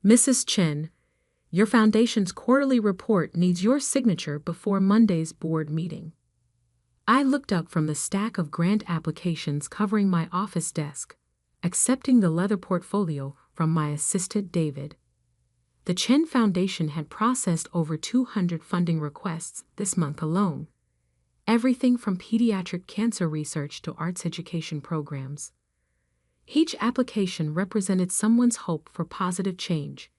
Mrs. Chen, your foundation's quarterly report needs your signature before Monday's board meeting. I looked up from the stack of grant applications covering my office desk, accepting the leather portfolio from my assistant David. The Chen Foundation had processed over 200 funding requests this month alone. Everything from pediatric cancer research to arts education programs. Each application represented someone's hope for positive change,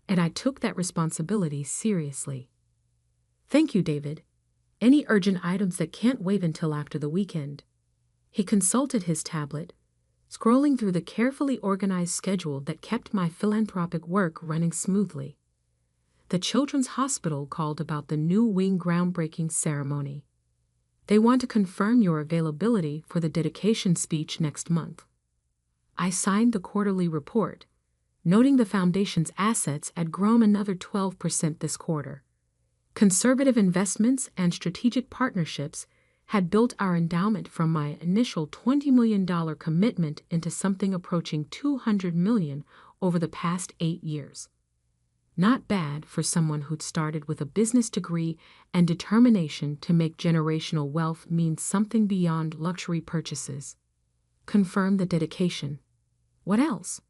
and I took that responsibility seriously. Thank you, David. Any urgent items that can't wait until after the weekend? He consulted his tablet, scrolling through the carefully organized schedule that kept my philanthropic work running smoothly. The Children's Hospital called about the new wing groundbreaking ceremony. They want to confirm your availability for the dedication speech next month. I signed the quarterly report, noting the foundation's assets had grown another 12% this quarter. Conservative investments and strategic partnerships had built our endowment from my initial $20 million commitment into something approaching $200 million over the past 8 years. Not bad for someone who'd started with a business degree and determination to make generational wealth mean something beyond luxury purchases. Confirm the dedication. What else?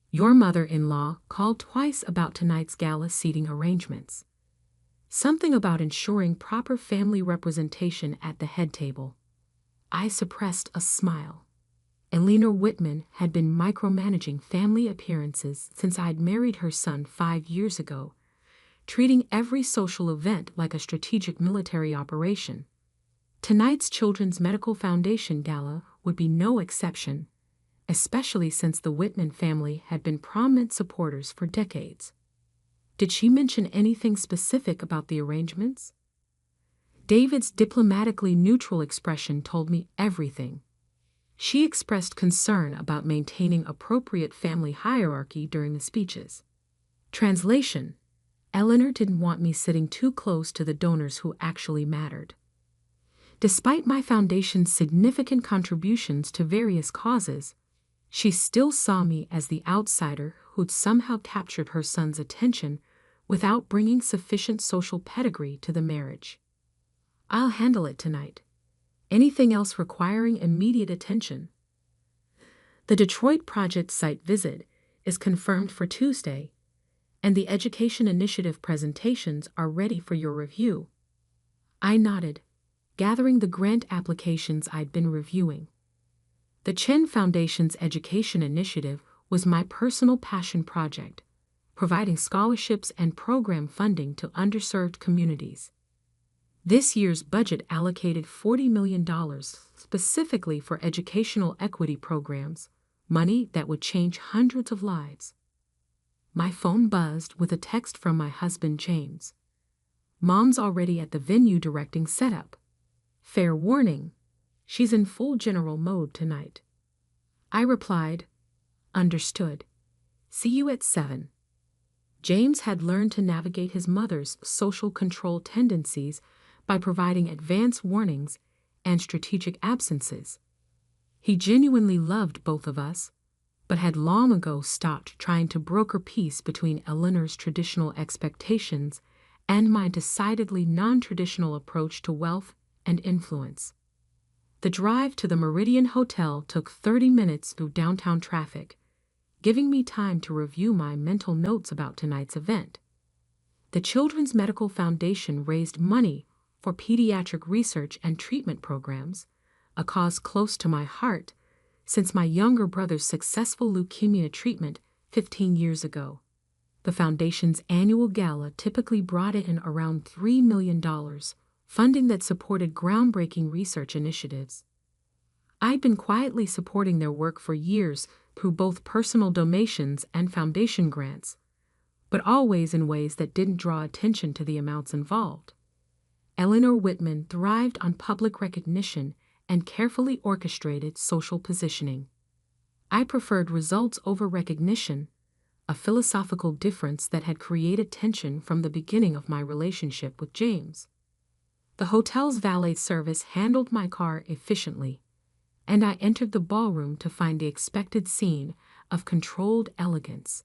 Your mother-in-law called twice about tonight's gala seating arrangements. Something about ensuring proper family representation at the head table. I suppressed a smile. Eleanor Whitman had been micromanaging family appearances since I'd married her son 5 years ago, treating every social event like a strategic military operation. Tonight's Children's Medical Foundation Gala would be no exception, especially since the Whitman family had been prominent supporters for decades. Did she mention anything specific about the arrangements? David's diplomatically neutral expression told me everything. She expressed concern about maintaining appropriate family hierarchy during the speeches. Translation: Eleanor didn't want me sitting too close to the donors who actually mattered. Despite my foundation's significant contributions to various causes, she still saw me as the outsider who'd somehow captured her son's attention without bringing sufficient social pedigree to the marriage. I'll handle it tonight. Anything else requiring immediate attention? The Detroit project site visit is confirmed for Tuesday, and the Education Initiative presentations are ready for your review. I nodded, gathering the grant applications I'd been reviewing. The Chen Foundation's Education Initiative was my personal passion project, providing scholarships and program funding to underserved communities. This year's budget allocated $40 million specifically for educational equity programs, money that would change hundreds of lives. My phone buzzed with a text from my husband James. Mom's already at the venue directing setup. Fair warning, she's in full general mode tonight. I replied, understood. See you at 7. James had learned to navigate his mother's social control tendencies by providing advance warnings and strategic absences. He genuinely loved both of us, but had long ago stopped trying to broker peace between Eleanor's traditional expectations and my decidedly non-traditional approach to wealth and influence. The drive to the Meridian Hotel took 30 minutes through downtown traffic, giving me time to review my mental notes about tonight's event. The Children's Medical Foundation raised money for pediatric research and treatment programs, a cause close to my heart since my younger brother's successful leukemia treatment 15 years ago. The foundation's annual gala typically brought in around $3 million, funding that supported groundbreaking research initiatives. I'd been quietly supporting their work for years through both personal donations and foundation grants, but always in ways that didn't draw attention to the amounts involved. Eleanor Whitman thrived on public recognition and carefully orchestrated social positioning. I preferred results over recognition, a philosophical difference that had created tension from the beginning of my relationship with James. The hotel's valet service handled my car efficiently, and I entered the ballroom to find the expected scene of controlled elegance.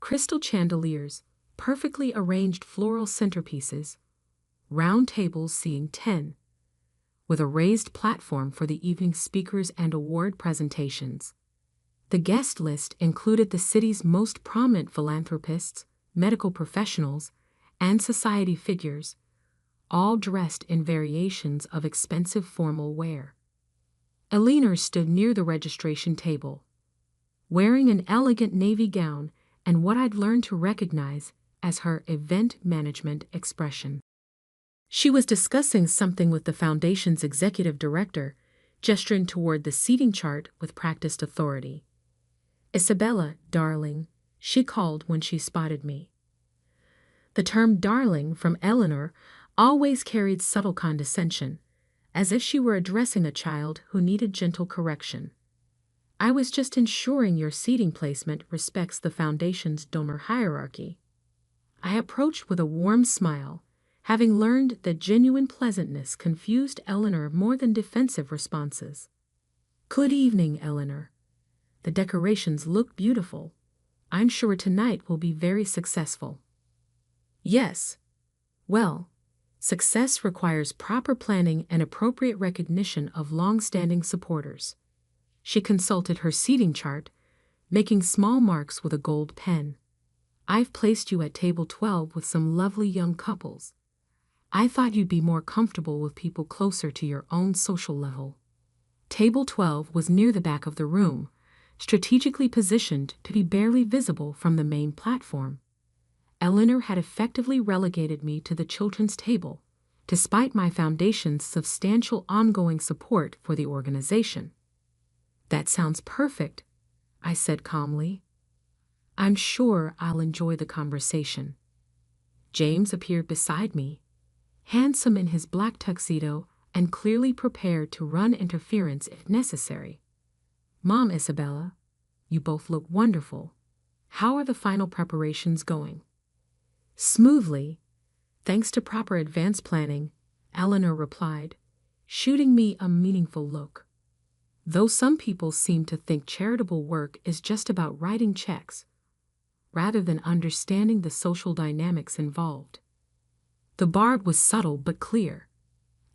crystal chandeliers, perfectly arranged floral centerpieces, round tables seating 10, with a raised platform for the evening speakers and award presentations. The guest list included the city's most prominent philanthropists, medical professionals, and society figures, all dressed in variations of expensive formal wear. Eleanor stood near the registration table, wearing an elegant navy gown and what I'd learned to recognize as her event management expression. She was discussing something with the foundation's executive director, gesturing toward the seating chart with practiced authority. "Isabella, darling," she called when she spotted me. The term darling from Eleanor always carried subtle condescension, as if she were addressing a child who needed gentle correction. "I was just ensuring your seating placement respects the foundation's donor hierarchy." I approached with a warm smile, having learned that genuine pleasantness confused Eleanor more than defensive responses. "Good evening, Eleanor. The decorations look beautiful. I'm sure tonight will be very successful." "Yes. Well, success requires proper planning and appropriate recognition of long-standing supporters." She consulted her seating chart, making small marks with a gold pen. "I've placed you at table 12 with some lovely young couples. I thought you'd be more comfortable with people closer to your own social level." Table 12 was near the back of the room, strategically positioned to be barely visible from the main platform. Eleanor had effectively relegated me to the children's table, despite my foundation's substantial ongoing support for the organization. "That sounds perfect," I said calmly. "I'm sure I'll enjoy the conversation." James appeared beside me, handsome in his black tuxedo and clearly prepared to run interference if necessary. "Mom, Isabella, you both look wonderful. How are the final preparations going?" "Smoothly, thanks to proper advance planning," Eleanor replied, shooting me a meaningful look. "Though some people seem to think charitable work is just about writing checks, rather than understanding the social dynamics involved." The barb was subtle but clear.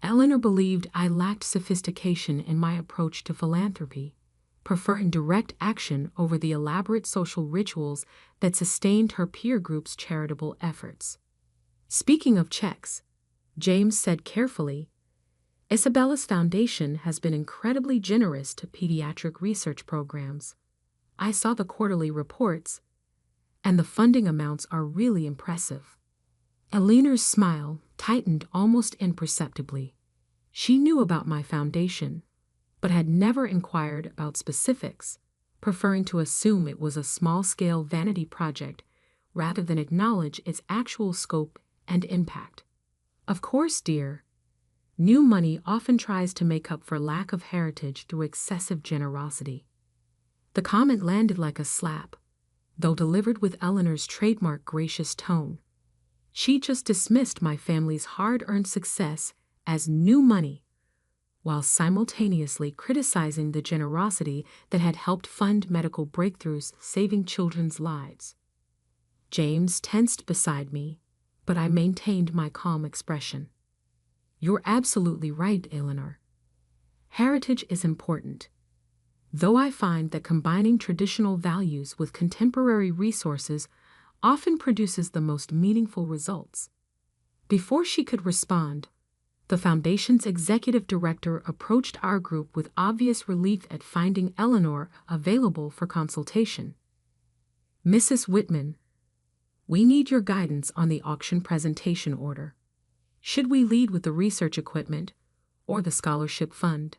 Eleanor believed I lacked sophistication in my approach to philanthropy, preferring direct action over the elaborate social rituals that sustained her peer group's charitable efforts. "Speaking of checks," James said carefully, "Isabella's foundation has been incredibly generous to pediatric research programs. I saw the quarterly reports, and the funding amounts are really impressive." Eleanor's smile tightened almost imperceptibly. She knew about my foundation, but had never inquired about specifics, preferring to assume it was a small-scale vanity project rather than acknowledge its actual scope and impact. "Of course, dear. New money often tries to make up for lack of heritage through excessive generosity." The comment landed like a slap, though delivered with Eleanor's trademark gracious tone. She just dismissed my family's hard-earned success as new money, while simultaneously criticizing the generosity that had helped fund medical breakthroughs saving children's lives. James tensed beside me, but I maintained my calm expression. "You're absolutely right, Eleanor. Heritage is important, though I find that combining traditional values with contemporary resources often produces the most meaningful results." Before she could respond, the foundation's executive director approached our group with obvious relief at finding Eleanor available for consultation. "Mrs. Whitman, we need your guidance on the auction presentation order. Should we lead with the research equipment or the scholarship fund?"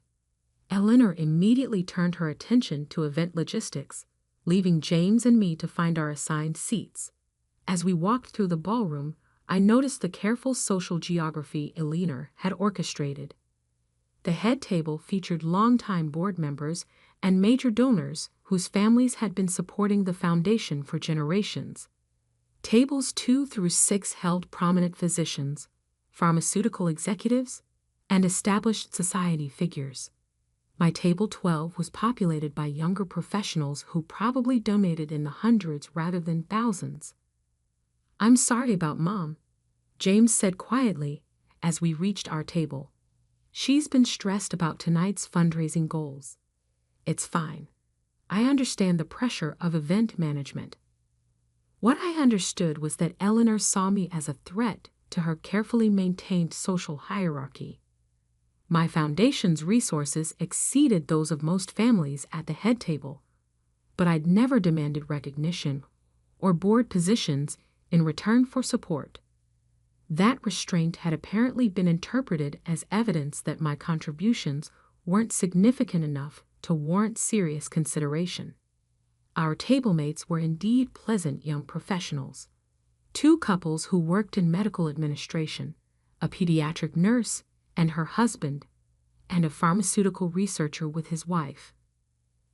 Eleanor immediately turned her attention to event logistics, leaving James and me to find our assigned seats. As we walked through the ballroom, I noticed the careful social geography Eleanor had orchestrated. The head table featured longtime board members and major donors whose families had been supporting the foundation for generations. Tables 2 through 6 held prominent physicians, pharmaceutical executives, and established society figures. My table 12 was populated by younger professionals who probably donated in the hundreds rather than thousands. "I'm sorry about Mom," James said quietly as we reached our table. "She's been stressed about tonight's fundraising goals." "It's fine. I understand the pressure of event management." What I understood was that Eleanor saw me as a threat to her carefully maintained social hierarchy. My foundation's resources exceeded those of most families at the head table, but I'd never demanded recognition or board positions in return for support. That restraint had apparently been interpreted as evidence that my contributions weren't significant enough to warrant serious consideration. Our tablemates were indeed pleasant young professionals. Two couples who worked in medical administration, a pediatric nurse and her husband, and a pharmaceutical researcher with his wife.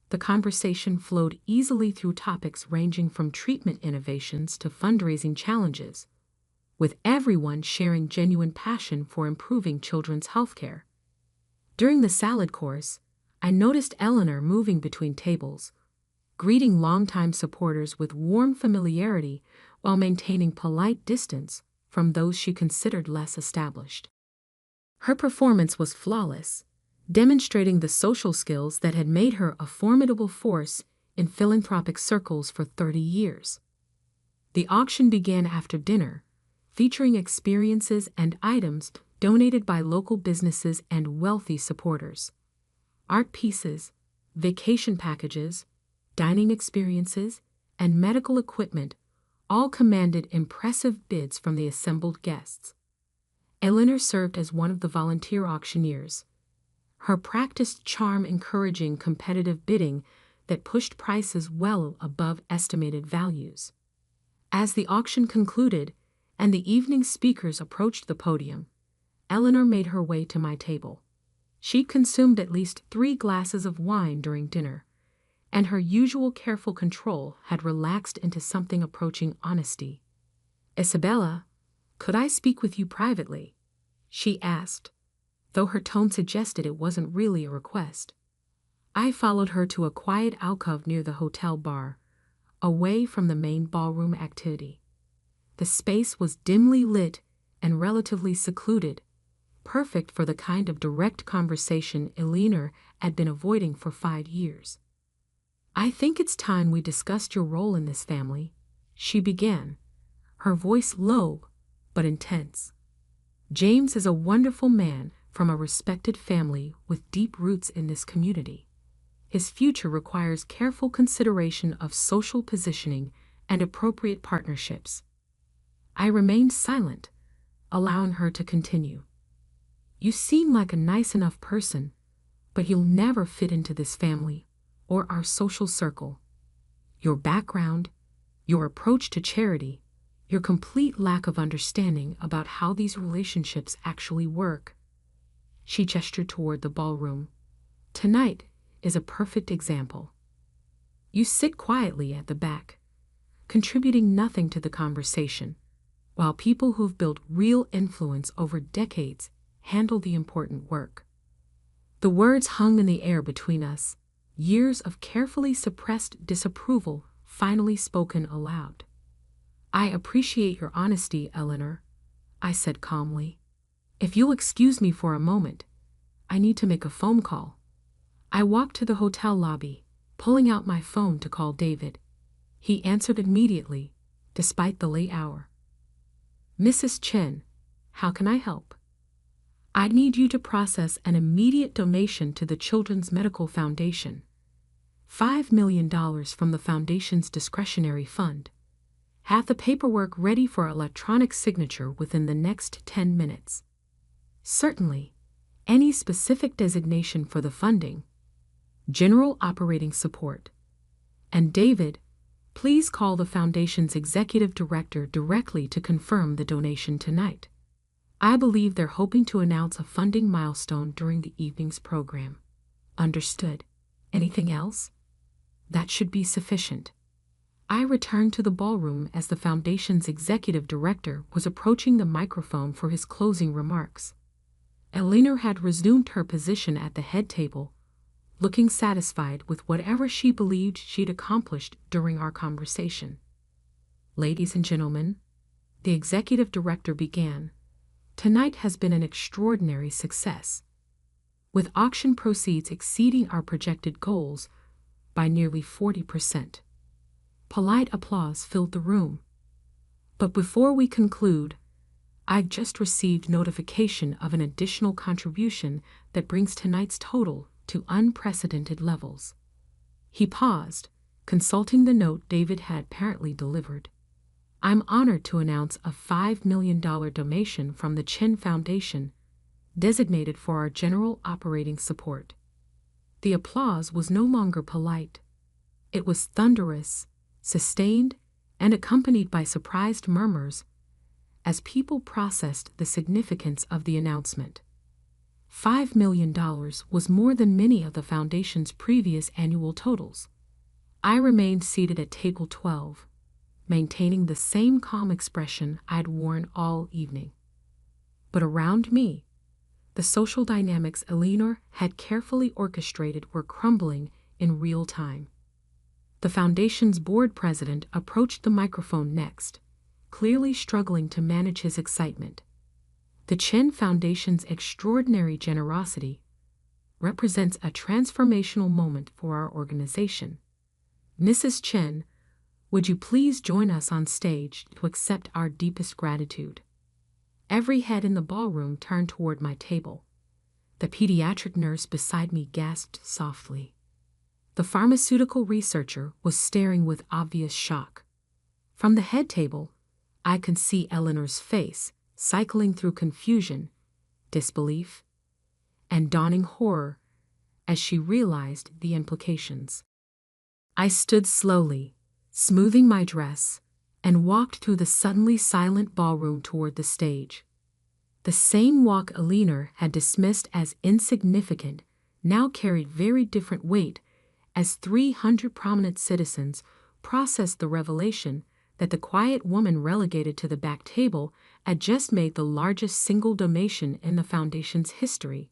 The conversation flowed easily through topics ranging from treatment innovations to fundraising challenges, with everyone sharing genuine passion for improving children's health care. During the salad course, I noticed Eleanor moving between tables, greeting longtime supporters with warm familiarity while maintaining polite distance from those she considered less established. Her performance was flawless, demonstrating the social skills that had made her a formidable force in philanthropic circles for 30 years. The auction began after dinner, featuring experiences and items donated by local businesses and wealthy supporters. Art pieces, vacation packages, dining experiences, and medical equipment all commanded impressive bids from the assembled guests. Eleanor served as one of the volunteer auctioneers, her practiced charm encouraging competitive bidding that pushed prices well above estimated values. As the auction concluded and the evening speakers approached the podium, Eleanor made her way to my table. She consumed at least 3 glasses of wine during dinner, and her usual careful control had relaxed into something approaching honesty. "Isabella, could I speak with you privately?" she asked, though her tone suggested it wasn't really a request. I followed her to a quiet alcove near the hotel bar, away from the main ballroom activity. The space was dimly lit and relatively secluded, perfect for the kind of direct conversation Eleanor had been avoiding for 5 years. "I think it's time we discussed your role in this family," she began, her voice low but intense. "James is a wonderful man from a respected family with deep roots in this community. His future requires careful consideration of social positioning and appropriate partnerships." I remained silent, allowing her to continue. "You seem like a nice enough person, but you'll never fit into this family or our social circle. Your background, your approach to charity, your complete lack of understanding about how these relationships actually work." She gestured toward the ballroom. "Tonight is a perfect example. You sit quietly at the back, contributing nothing to the conversation, while people who've built real influence over decades handle the important work." The words hung in the air between us, years of carefully suppressed disapproval finally spoken aloud. "I appreciate your honesty, Eleanor," I said calmly. "If you'll excuse me for a moment, I need to make a phone call." I walked to the hotel lobby, pulling out my phone to call David. He answered immediately, despite the late hour. "Mrs. Chen, how can I help?" "I need you to process an immediate donation to the Children's Medical Foundation. $5 million from the foundation's discretionary fund. Have the paperwork ready for electronic signature within the next 10 minutes. Certainly, any specific designation for the funding. General operating support. And David, please call the foundation's executive director directly to confirm the donation tonight. I believe they're hoping to announce a funding milestone during the evening's program." "Understood. Anything else?" "That should be sufficient." I returned to the ballroom as the foundation's executive director was approaching the microphone for his closing remarks. Eleanor had resumed her position at the head table, looking satisfied with whatever she believed she'd accomplished during our conversation. "Ladies and gentlemen," the executive director began, "tonight has been an extraordinary success, with auction proceeds exceeding our projected goals by nearly 40%. Polite applause filled the room. But before we conclude, I've just received notification of an additional contribution that brings tonight's total to unprecedented levels." He paused, consulting the note David had apparently delivered. "I'm honored to announce a $5 million donation from the Chen Foundation, designated for our general operating support." The applause was no longer polite. It was thunderous, sustained, and accompanied by surprised murmurs as people processed the significance of the announcement. $5 million was more than many of the Foundation's previous annual totals. I remained seated at table 12, maintaining the same calm expression I'd worn all evening. But around me, the social dynamics Eleanor had carefully orchestrated were crumbling in real time. The Foundation's board president approached the microphone next, clearly struggling to manage his excitement. "The Chen Foundation's extraordinary generosity represents a transformational moment for our organization. Mrs. Chen, would you please join us on stage to accept our deepest gratitude?" Every head in the ballroom turned toward my table. The pediatric nurse beside me gasped softly. The pharmaceutical researcher was staring with obvious shock. From the head table, I could see Eleanor's face, cycling through confusion, disbelief, and dawning horror as she realized the implications. I stood slowly, smoothing my dress, and walked through the suddenly silent ballroom toward the stage. The same walk Eleanor had dismissed as insignificant now carried very different weight as 300 prominent citizens processed the revelation that the quiet woman relegated to the back table had just made the largest single donation in the Foundation's history.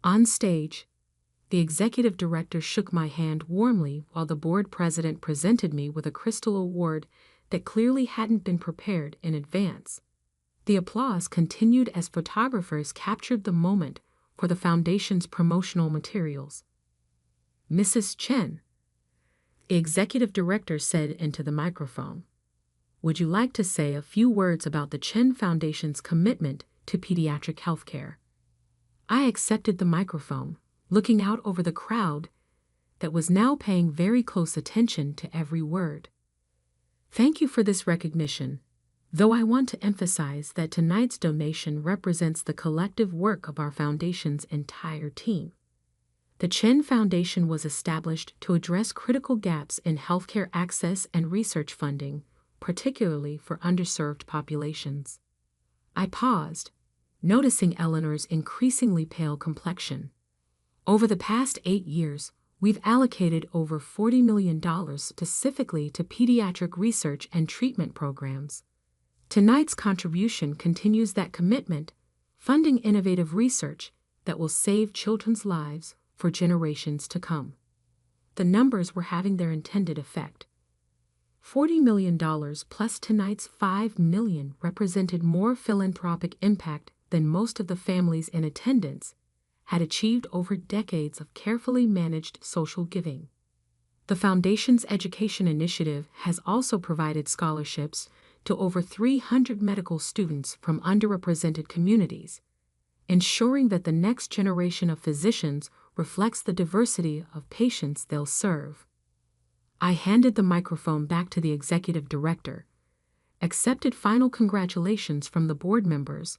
On stage, the executive director shook my hand warmly while the board president presented me with a crystal award that clearly hadn't been prepared in advance. The applause continued as photographers captured the moment for the Foundation's promotional materials. "Mrs. Chen," the executive director said into the microphone, "would you like to say a few words about the Chen Foundation's commitment to pediatric healthcare?" I accepted the microphone, looking out over the crowd that was now paying very close attention to every word. "Thank you for this recognition, though I want to emphasize that tonight's donation represents the collective work of our Foundation's entire team. The Chen Foundation was established to address critical gaps in healthcare access and research funding, particularly for underserved populations." I paused, noticing Eleanor's increasingly pale complexion. "Over the past 8 years, we've allocated over $40 million specifically to pediatric research and treatment programs. Tonight's contribution continues that commitment, funding innovative research that will save children's lives for generations to come." The numbers were having their intended effect. $40 million plus tonight's $5 million represented more philanthropic impact than most of the families in attendance had achieved over decades of carefully managed social giving. The Foundation's education initiative has also provided scholarships to over 300 medical students from underrepresented communities, ensuring that the next generation of physicians reflects the diversity of patients they'll serve. I handed the microphone back to the executive director, accepted final congratulations from the board members,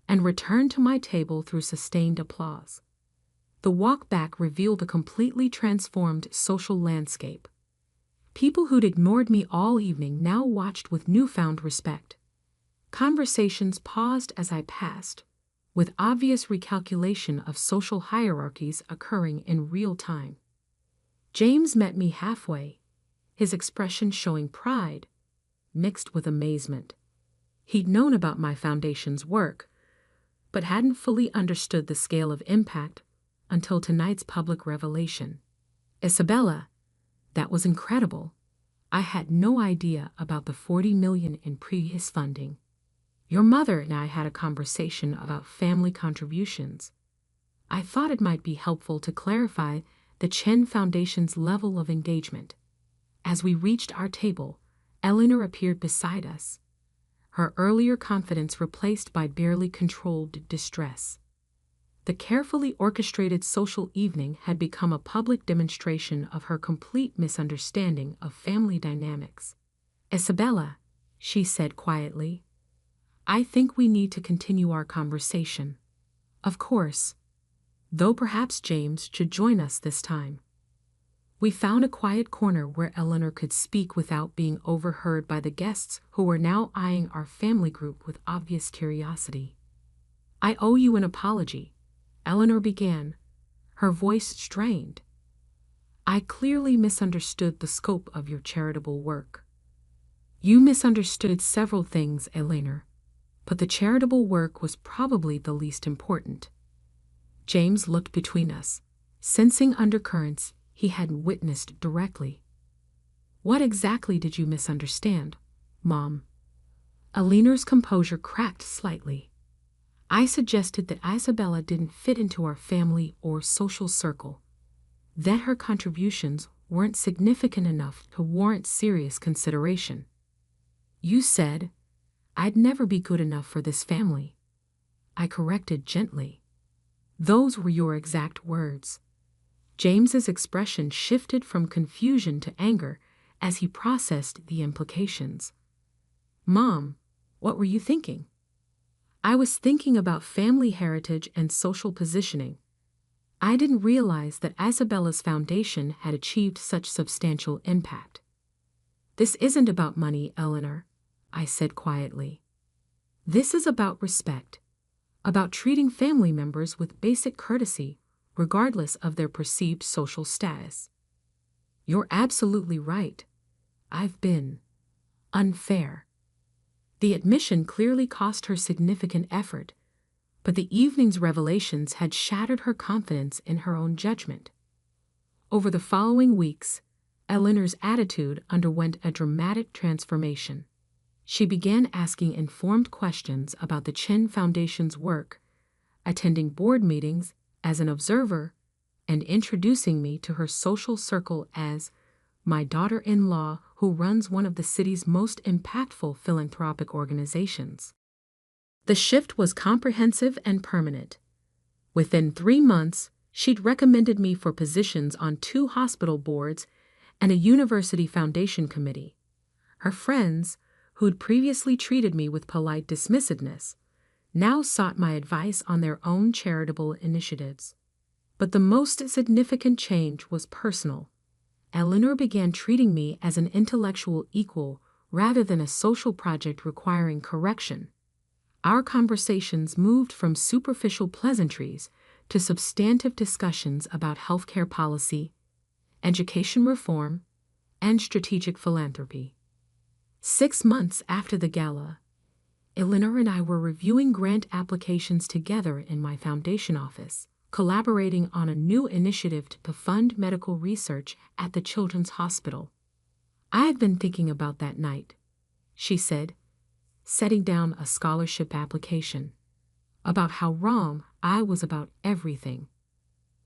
and returned to my table through sustained applause. The walk back revealed a completely transformed social landscape. People who'd ignored me all evening now watched with newfound respect. Conversations paused as I passed, with obvious recalculation of social hierarchies occurring in real time. James met me halfway, his expression showing pride, mixed with amazement. He'd known about my Foundation's work, but hadn't fully understood the scale of impact until tonight's public revelation. Isabella, that was incredible. I had no idea about the $40 million in previous funding. Your mother and I had a conversation about family contributions. I thought it might be helpful to clarify the Chen Foundation's level of engagement. As we reached our table, Eleanor appeared beside us, her earlier confidence replaced by barely controlled distress. The carefully orchestrated social evening had become a public demonstration of her complete misunderstanding of family dynamics. Isabella, she said quietly, I think we need to continue our conversation. Of course, though perhaps James should join us this time. We found a quiet corner where Eleanor could speak without being overheard by the guests who were now eyeing our family group with obvious curiosity. I owe you an apology, Eleanor began, her voice strained. I clearly misunderstood the scope of your charitable work. You misunderstood several things, Eleanor, but the charitable work was probably the least important. James looked between us, sensing undercurrents he hadn't witnessed directly. What exactly did you misunderstand, Mom? Eleanor's composure cracked slightly. I suggested that Isabella didn't fit into our family or social circle, that her contributions weren't significant enough to warrant serious consideration. You said, I'd never be good enough for this family. I corrected gently. Those were your exact words. James's expression shifted from confusion to anger as he processed the implications. Mom, what were you thinking? I was thinking about family heritage and social positioning. I didn't realize that Isabella's foundation had achieved such substantial impact. This isn't about money, Eleanor, I said quietly. This is about respect, about treating family members with basic courtesy, regardless of their perceived social status. You're absolutely right. I've been unfair. The admission clearly cost her significant effort, but the evening's revelations had shattered her confidence in her own judgment. Over the following weeks, Eleanor's attitude underwent a dramatic transformation. She began asking informed questions about the Chen Foundation's work, attending board meetings as an observer, and introducing me to her social circle as my daughter-in-law who runs one of the city's most impactful philanthropic organizations. The shift was comprehensive and permanent. Within 3 months, she'd recommended me for positions on 2 hospital boards and a university foundation committee. Her friends, who'd previously treated me with polite dismissiveness, now sought my advice on their own charitable initiatives. But the most significant change was personal. Eleanor began treating me as an intellectual equal rather than a social project requiring correction. Our conversations moved from superficial pleasantries to substantive discussions about healthcare policy, education reform, and strategic philanthropy. 6 months after the gala, Eleanor and I were reviewing grant applications together in my foundation office, collaborating on a new initiative to fund medical research at the Children's Hospital. I had been thinking about that night, she said, setting down a scholarship application, about how wrong I was about everything.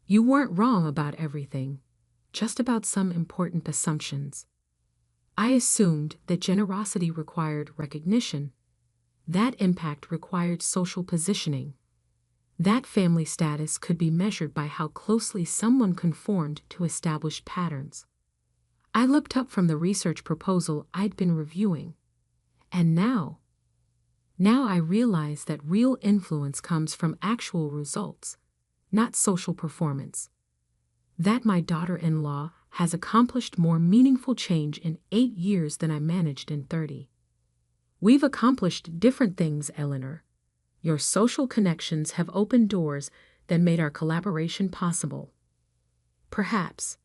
You weren't wrong about everything, just about some important assumptions. I assumed that generosity required recognition, that impact required social positioning, that family status could be measured by how closely someone conformed to established patterns. I looked up from the research proposal I'd been reviewing, and now I realized that real influence comes from actual results, not social performance. That my daughter-in-law has accomplished more meaningful change in 8 years than I managed in 30. We've accomplished different things, Eleanor. Your social connections have opened doors that made our collaboration possible. Perhaps.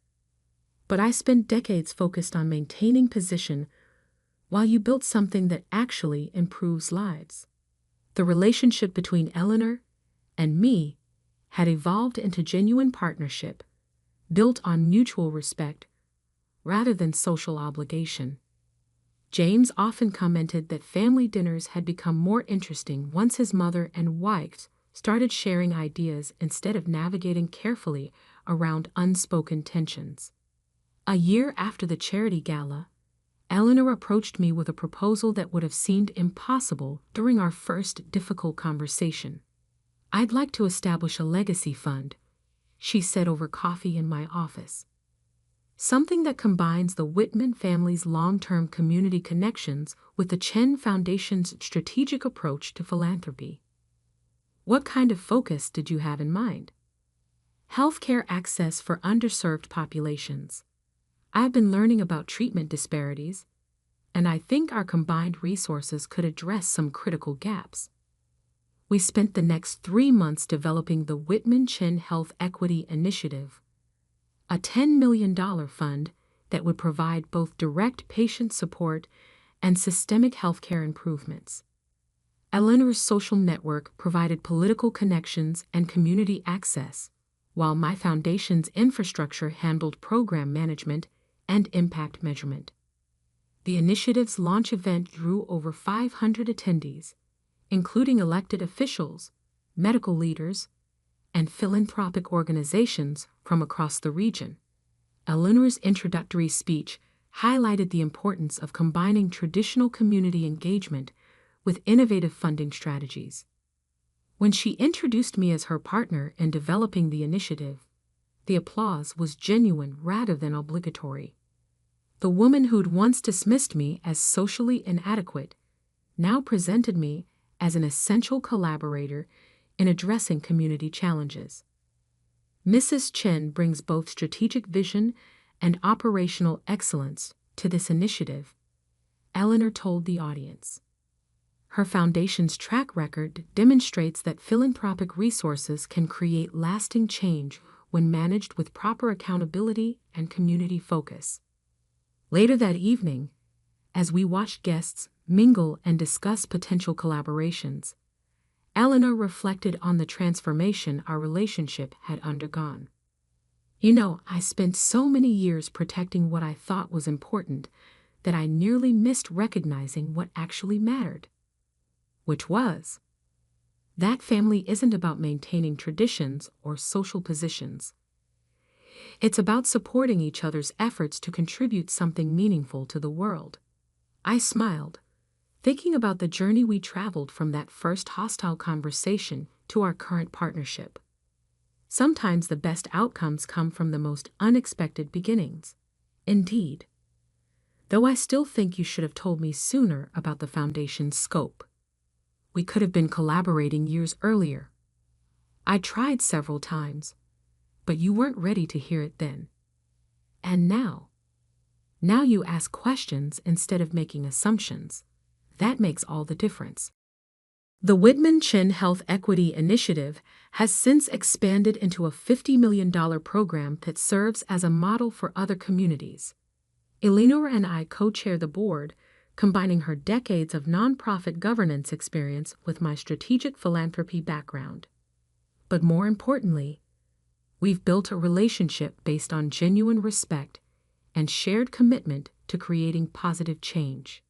But I spent decades focused on maintaining position while you built something that actually improves lives. The relationship between Eleanor and me had evolved into genuine partnership, built on mutual respect rather than social obligation. James often commented that family dinners had become more interesting once his mother and wife started sharing ideas instead of navigating carefully around unspoken tensions. A year after the charity gala, Eleanor approached me with a proposal that would have seemed impossible during our first difficult conversation. "I'd like to establish a legacy fund," she said over coffee in my office. "Something that combines the Whitman family's long-term community connections with the Chen Foundation's strategic approach to philanthropy." "What kind of focus did you have in mind?" "Healthcare access for underserved populations. I've been learning about treatment disparities, and I think our combined resources could address some critical gaps." We spent the next 3 months developing the Whitman Chin Health Equity Initiative, a $10 million fund that would provide both direct patient support and systemic healthcare improvements. Eleanor's social network provided political connections and community access, while my foundation's infrastructure handled program management and impact measurement. The initiative's launch event drew over 500 attendees, including elected officials, medical leaders, and philanthropic organizations from across the region. Eleanor's introductory speech highlighted the importance of combining traditional community engagement with innovative funding strategies. When she introduced me as her partner in developing the initiative, the applause was genuine rather than obligatory. The woman who'd once dismissed me as socially inadequate now presented me as an essential collaborator in addressing community challenges. "Mrs. Chen brings both strategic vision and operational excellence to this initiative," Eleanor told the audience. Her foundation's track record demonstrates that philanthropic resources can create lasting change when managed with proper accountability and community focus. Later that evening, as we watched guests mingle and discuss potential collaborations, Eleanor reflected on the transformation our relationship had undergone. "You know, I spent so many years protecting what I thought was important that I nearly missed recognizing what actually mattered." Which was, that family isn't about maintaining traditions or social positions. It's about supporting each other's efforts to contribute something meaningful to the world. I smiled, thinking about the journey we traveled from that first hostile conversation to our current partnership. Sometimes the best outcomes come from the most unexpected beginnings. Indeed. Though I still think you should have told me sooner about the foundation's scope. We could have been collaborating years earlier. I tried several times, but you weren't ready to hear it then. And now you ask questions instead of making assumptions. That makes all the difference. The Whitman Chin Health Equity Initiative has since expanded into a $50 million program that serves as a model for other communities. Eleanor and I co-chair the board, combining her decades of nonprofit governance experience with my strategic philanthropy background. But more importantly, we've built a relationship based on genuine respect and shared commitment to creating positive change.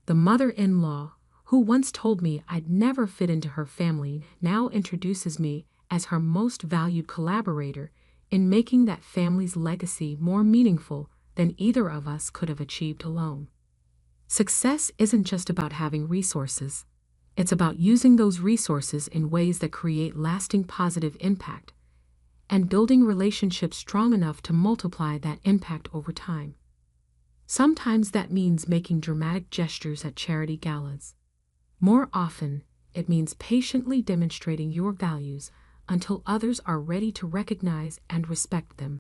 The mother-in-law, who once told me I'd never fit into her family, now introduces me as her most valued collaborator in making that family's legacy more meaningful than either of us could have achieved alone. Success isn't just about having resources. It's about using those resources in ways that create lasting positive impact and building relationships strong enough to multiply that impact over time. Sometimes that means making dramatic gestures at charity galas. More often, it means patiently demonstrating your values until others are ready to recognize and respect them.